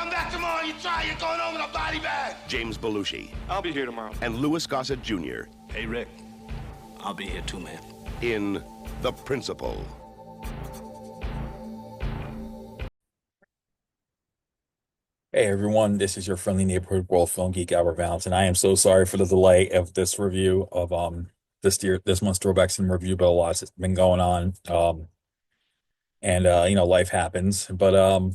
come back tomorrow and you try, you're going over the body bag. James Belushi. I'll be here tomorrow. And Louis Gossett Jr. Hey, Rick. I'll be here too, man. in The Principal. Hey everyone, this is your friendly neighborhood world film geek Albert Valance, and I am so sorry for the delay of this review of this month's Throwback Cinema review, but a lot's been going on. Life happens. But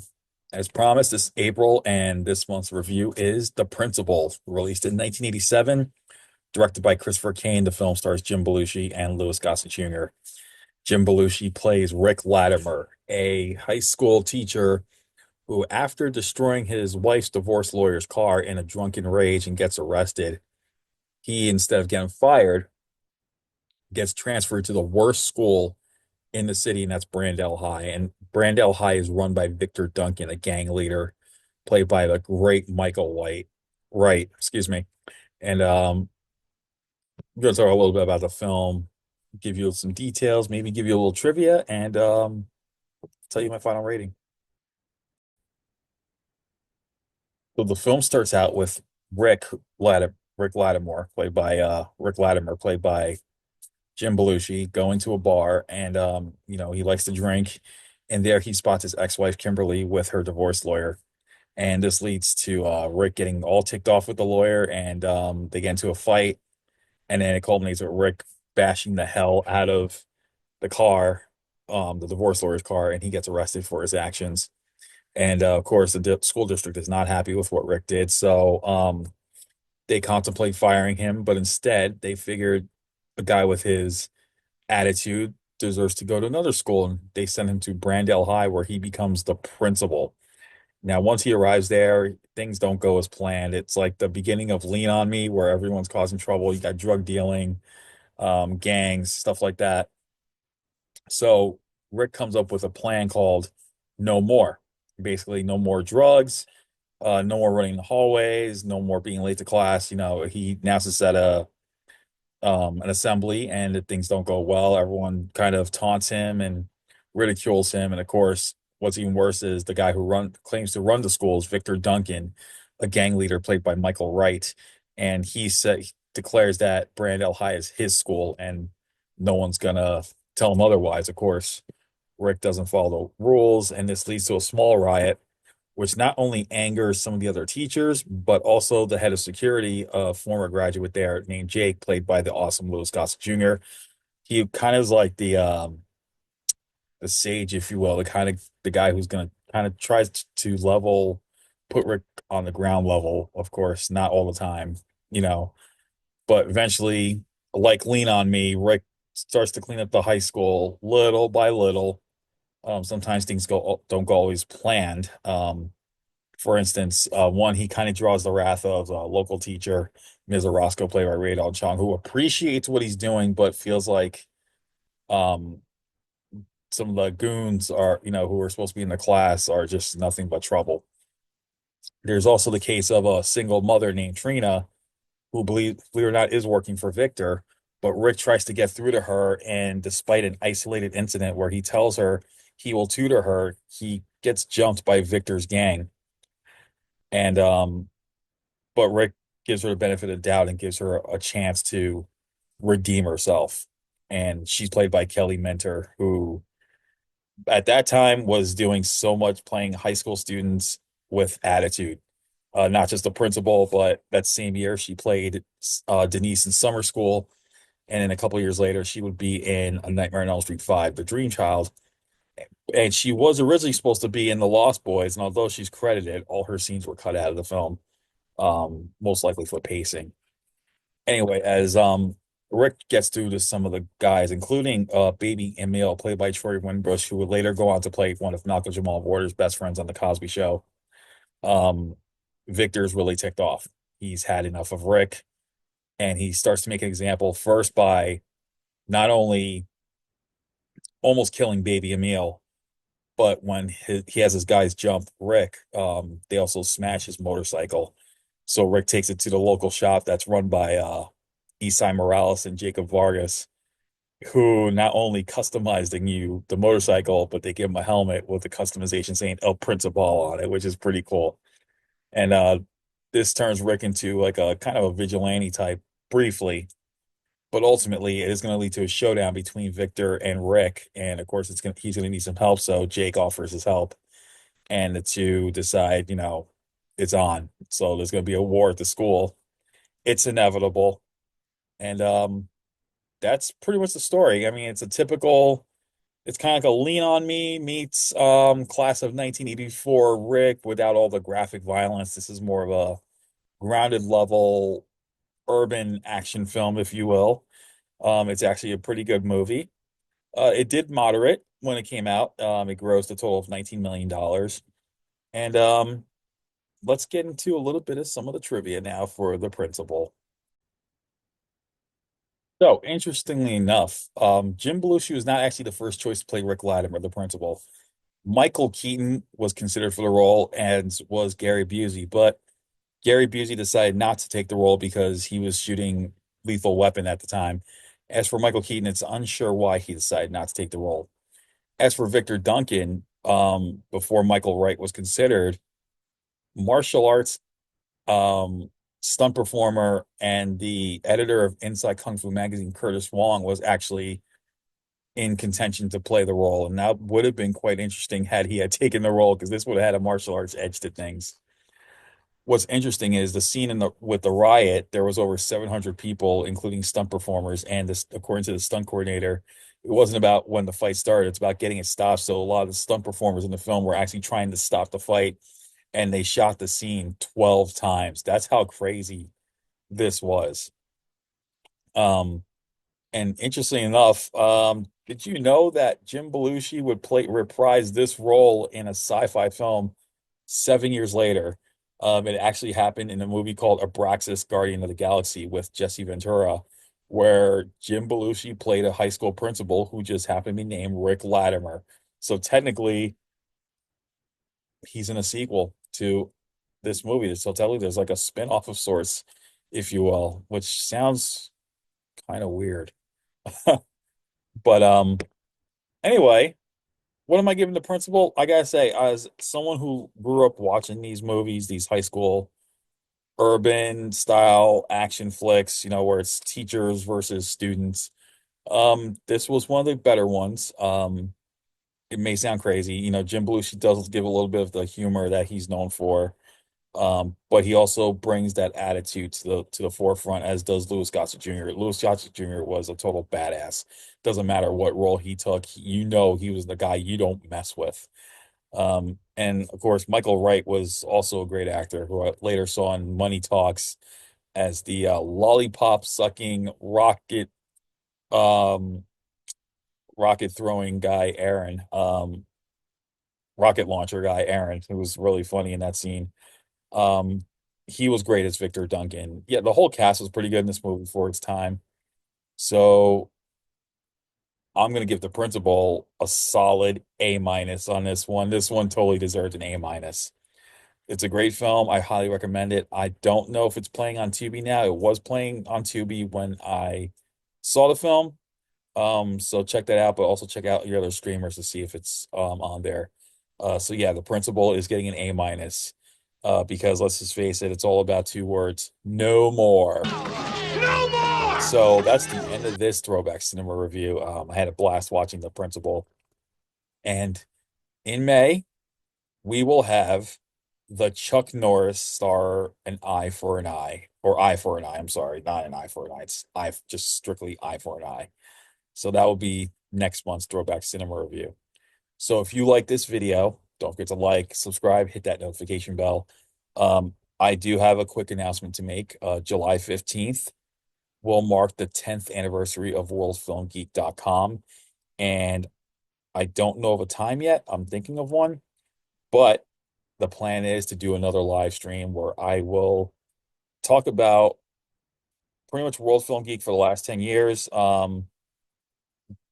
as promised, this April and this month's review is The Principal, released in 1987, directed by Christopher Kane. The film stars Jim Belushi and Louis Gossett Jr. Jim Belushi plays Rick Latimer, a high school teacher who, after destroying his wife's divorce lawyer's car in a drunken rage and gets arrested, he, instead of getting fired, gets transferred to the worst school in the city, and that's Brandell High. And Brandell High is run by Victor Duncan, a gang leader, played by the great Michael Wright, excuse me. And I'm going to talk a little bit about the film, give you some details, maybe give you a little trivia, and tell you my final rating. So the film starts out with Rick Latimer, played by Jim Belushi, going to a bar, and he likes to drink, and there he spots his ex-wife Kimberly with her divorce lawyer, and this leads to Rick getting all ticked off with the lawyer, and they get into a fight, and then it culminates with Rick bashing the hell out of the car, the divorce lawyer's car, and he gets arrested for his actions. And of course, the school district is not happy with what Rick did, so they contemplate firing him. But instead, they figured a guy with his attitude deserves to go to another school, and they send him to Brandell High, where he becomes the principal. Now, once he arrives there, things don't go as planned. It's like the beginning of Lean on Me, where everyone's causing trouble. You got drug dealing, gangs, stuff like that. So Rick comes up with a plan called No More. Basically, no more drugs, no more running the hallways, no more being late to class. He announces at an assembly, and things don't go well. Everyone kind of taunts him and ridicules him. And of course, what's even worse is the guy who claims to run the school is Victor Duncan, a gang leader played by Michael Wright. And he declares that Brandell High is his school, and no one's gonna tell him otherwise, of course. Rick doesn't follow the rules, and this leads to a small riot, which not only angers some of the other teachers, but also the head of security, a former graduate there named Jake, played by the awesome Louis Gossett Jr. He kind of is like the sage, if you will, the guy who's gonna kind of tries to put Rick on the ground level. Of course, not all the time, but eventually, like Lean on Me, Rick starts to clean up the high school little by little. Sometimes things don't go always planned. For instance, one, he kind of draws the wrath of a local teacher, Ms. Orozco, played by Radon Chong, who appreciates what he's doing, but feels like some of the goons who are supposed to be in the class are just nothing but trouble. There's also the case of a single mother named Trina, who, believe it or not, is working for Victor, but Rick tries to get through to her, and despite an isolated incident where he tells her he will tutor her, he gets jumped by Victor's gang. And but Rick gives her the benefit of the doubt and gives her a chance to redeem herself. And she's played by Kelly Minter, who at that time was doing so much, playing high school students with attitude. Not just the principal, but that same year she played Denise in Summer School. And then a couple of years later, she would be in A Nightmare on Elm Street 5, The Dream Child. And she was originally supposed to be in The Lost Boys, and although she's credited, all her scenes were cut out of the film, most likely for pacing. Anyway, as Rick gets through to some of the guys, including Baby Emil, played by Troy Winbush, who would later go on to play one of Malcolm Jamal Warner's best friends on The Cosby Show, Victor's really ticked off. He's had enough of Rick, and he starts to make an example first by not only almost killing Baby Emil, but when he has his guys jump Rick, they also smash his motorcycle. So Rick takes it to the local shop that's run by Isai Morales and Jacob Vargas, who not only customized the motorcycle, but they give him a helmet with the customization saying El Principal on it, which is pretty cool. And this turns Rick into like a kind of a vigilante type briefly, but ultimately it is going to lead to a showdown between Victor and Rick. And of course, he's going to need some help. So Jake offers his help, and the two decide, it's on. So there's going to be a war at the school. It's inevitable, and that's pretty much the story. I mean, it's a typical. It's kind of like a Lean on Me meets class of 1984 Rick without all the graphic violence. This is more of a grounded level urban action film, if you will. It's actually a pretty good movie. It did moderate when it came out. It grossed a total of $19 million. And let's get into a little bit of some of the trivia now for the principal. So, interestingly enough, Jim Belushi was not actually the first choice to play Rick Latimer, the principal. Michael Keaton was considered for the role, and was Gary Busey, but Gary Busey decided not to take the role because he was shooting Lethal Weapon at the time. As for Michael Keaton, it's unsure why he decided not to take the role. As for Victor Duncan, before Michael Wright was considered, martial arts um, stunt performer and the editor of Inside Kung Fu magazine, Curtis Wong, was actually in contention to play the role, and that would have been quite interesting had he had taken the role, because this would have had a martial arts edge to things. What's interesting is the scene with the riot. There was over 700 people, including stunt performers, and this, according to the stunt coordinator, it wasn't about when the fight started; it's about getting it stopped. So a lot of the stunt performers in the film were actually trying to stop the fight, and they shot the scene 12 times. That's how crazy this was. Um, and interestingly enough, did you know that Jim Belushi would reprise this role in a sci-fi film 7 years later? It actually happened in a movie called Abraxas, Guardian of the Galaxy with Jesse Ventura, where Jim Belushi played a high school principal who just happened to be named Rick Latimer. So technically, he's in a sequel to this movie. So technically, there's like a spin-off of sorts, if you will, which sounds kind of weird. But anyway, what am I giving the principal? I gotta say, as someone who grew up watching these movies, these high school urban style action flicks, where it's teachers versus students, this was one of the better ones. It may sound crazy, Jim Belushi does give a little bit of the humor that he's known for. But he also brings that attitude to the forefront, as does Louis Gossett Jr. Louis Gossett Jr. was a total badass. Doesn't matter what role he took, he was the guy you don't mess with. And of course, Michael Wright was also a great actor, who I later saw in Money Talks as the lollipop sucking um, rocket throwing guy, Aaron, rocket launcher guy, Aaron, who was really funny in that scene. Um, he was great as Victor Duncan. Yeah, the whole cast was pretty good in this movie for its time. So I'm gonna give the principal a solid A- on this one. This one totally deserves an A-. It's a great film. I highly recommend it. I don't know if it's playing on Tubi now. It was playing on Tubi when I saw the film. So check that out, but also check out your other streamers to see if it's on there. So yeah, the principal is getting an A-, because let's just face it, it's all about two words: no more. No more! So that's the end of this Throwback Cinema review. I had a blast watching the principal, and in May we will have the Chuck Norris star An Eye for an Eye, or Eye for an Eye. I'm sorry, not An Eye for an Eye. It's eye, just strictly Eye for an Eye. So that will be next month's Throwback Cinema review. So if you like this video, don't forget to like, subscribe, hit that notification bell. I do have a quick announcement to make. July 15th will mark the 10th anniversary of worldfilmgeek.com. And I don't know of a time yet. I'm thinking of one, but the plan is to do another live stream where I will talk about pretty much World Film Geek for the last 10 years.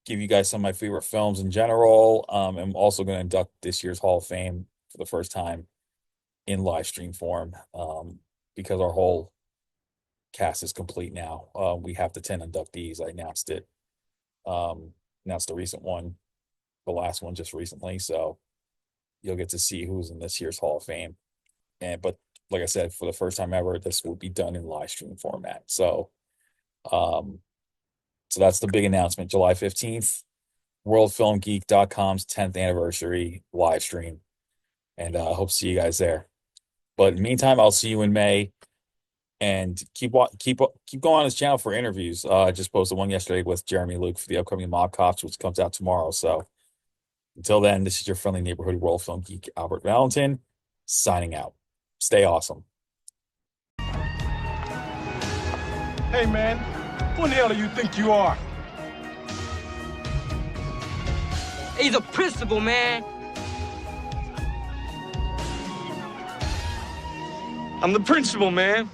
Give you guys some of my favorite films in general. I'm also going to induct this year's Hall of Fame for the first time in live stream form, because our whole cast is complete now. We have the 10 inductees. I announced it, announced the recent one, the last one just recently. So you'll get to see who's in this year's Hall of Fame. But like I said, for the first time ever, this will be done in live stream format. Um, so that's the big announcement. July 15th, worldfilmgeek.com's 10th anniversary live stream. And I hope to see you guys there. But in the meantime, I'll see you in May. And keep going on his channel for interviews. I just posted one yesterday with Jeremy Luke for the upcoming Mob Cops, which comes out tomorrow. So until then, this is your friendly neighborhood world film geek, Albert Valentin, signing out. Stay awesome. Hey, man, who the hell do you think you are? He's a principal, man. I'm the principal, man.